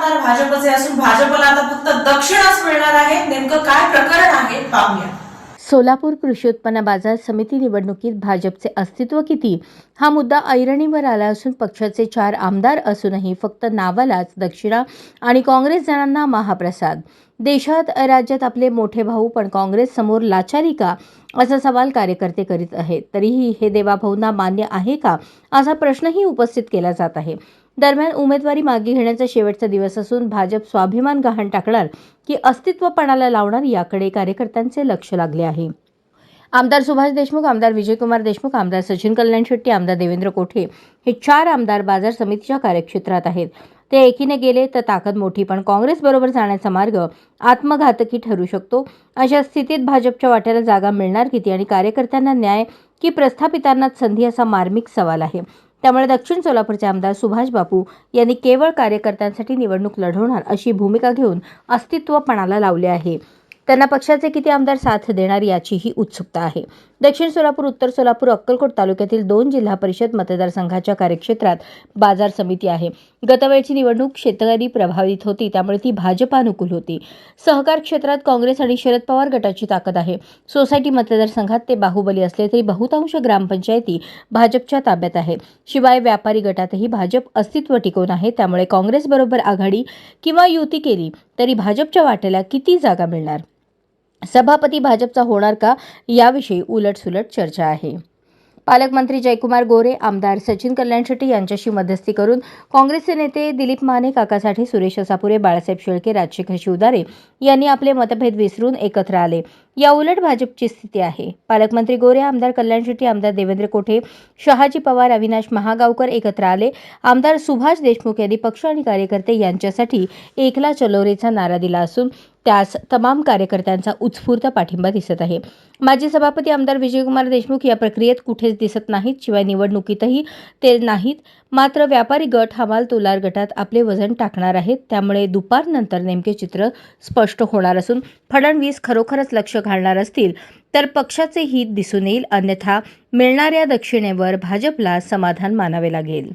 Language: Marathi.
आमदार भाजपचे असून भाजपला आता फक्त दक्षिणच मिळणार आहे. नेमकं काय प्रकरण आहे पाहूया. सोलापूर कृषी उत्पन्न बाजार समिती निवडणुकीत भाजपचे अस्तित्व किती हा मुद्दा ऐरणीवर आला असून पक्षाचे 4 आमदार असूनही फक्त नावालाच दक्षिणा आणि काँग्रेस जणांना महाप्रसाद. देशात राज्यात आपले मोठे भाऊ पण काँग्रेस समोर लाचारी का असा सवाल कार्यकर्ते करीत आहेत. तरीही हे देवाभाऊंना मान्य आहे का असा प्रश्नही उपस्थित केला जात आहे. दरम्यान उमेदवारी मागे घेण्याचा शेवटचा दिवस असून भाजप स्वाभिमान गहाण टाकणार की अस्तित्व पणाला लावणार याकडे कार्यकर्त्यांचे लक्ष लागले आहे. आमदार सुभाष देशमुख, आमदार विजयकुमार देशमुख, आमदार सचिन कल्याण शेट्टी, आमदार देवेंद्र कोठे हे 4 आमदार बाजार समितीच्या कार्यक्षेत्रात आहेत. ते एकीने गेले तर ताकद मोठी, पण काँग्रेस बरोबर जाण्याचा मार्ग आत्मघातकी ठरू शकतो. अशा स्थितीत भाजपच्या वाट्याला जागा मिळणार किती आणि कार्यकर्त्यांना न्याय की प्रस्थापितांनाच संधी असा मार्मिक सवाल आहे. त्यामुळे दक्षिण सोलापूरचे आमदार सुभाष बापू यांनी केवळ कार्यकर्त्यांसाठी निवडणूक लढवणार अशी भूमिका घेऊन अस्तित्व पणाला लावले आहे. त्यांना पक्षाचे किती आमदार साथ देणार याचीही उत्सुकता आहे. दक्षिण सोलापूर, उत्तर सोलापूर, अक्कलकोट तालुक्यातील 2 जिल्हा परिषद मतदारसंघाच्या कार्यक्षेत्रात बाजार समिती आहे. गतवेळची निवडणूक शेतकरी प्रभावित होती, त्यामुळे ती भाजपानुकूल होती. सहकार क्षेत्रात काँग्रेस आणि शरद पवार गटाची ताकद आहे. सोसायटी मतदारसंघात ते बाहुबली असले तरी बहुतांश ग्रामपंचायती भाजपच्या ताब्यात आहे. शिवाय व्यापारी गटातही भाजप अस्तित्व टिकवून आहे. त्यामुळे काँग्रेसबरोबर आघाडी किंवा युती केली तरी भाजपच्या वाट्याला किती जागा मिळणार? सभापती भाजपचा होणार का याविषयी उलटसुलट चर्चा आहे. पालकमंत्री जयकुमार गोरे, आमदार सचिन कल्याण शेट्टी यांच्याशी मध्यस्थी करून काँग्रेसचे नेते दिलीप माने, काकासाठे, सुरेश असापुरे, बाळासाहेब शेळके, राजशेखर शिवदारे यांनी आपले मतभेद विसरून एकत्र आले. या उलट भाजपची स्थिती आहे. पालकमंत्री गोरे, आमदार कल्याण शेट्टी, आमदार देवेंद्र कोठे, शहाजी पवार, अविनाश महागावकर एकत्र आले. आमदार सुभाष देशमुख यांनी पक्ष आणि कार्यकर्ते यांच्यासाठी एकला चलो रेचा नारा दिला असून त्यास तमाम कार्यकर्त्यांचा उत्स्फूर्त पाठिंबा दिसत आहे. माजी सभापती आमदार विजयकुमार देशमुख या प्रक्रियेत कुठेच दिसत नाहीत. शिवाय निवडणुकीतही ते नाहीत. मात्र व्यापारी गट हमाल तोलार गटात आपले वजन टाकणार आहेत. त्यामुळे दुपारनंतर नेमके चित्र स्पष्ट होणार असून फडणवीस खरोखरच लक्ष घालणार असतील तर पक्षाचे हित दिसून येईल. अन्यथा मिळणाऱ्या दक्षिणेवर भाजपला समाधान मानावे लागेल.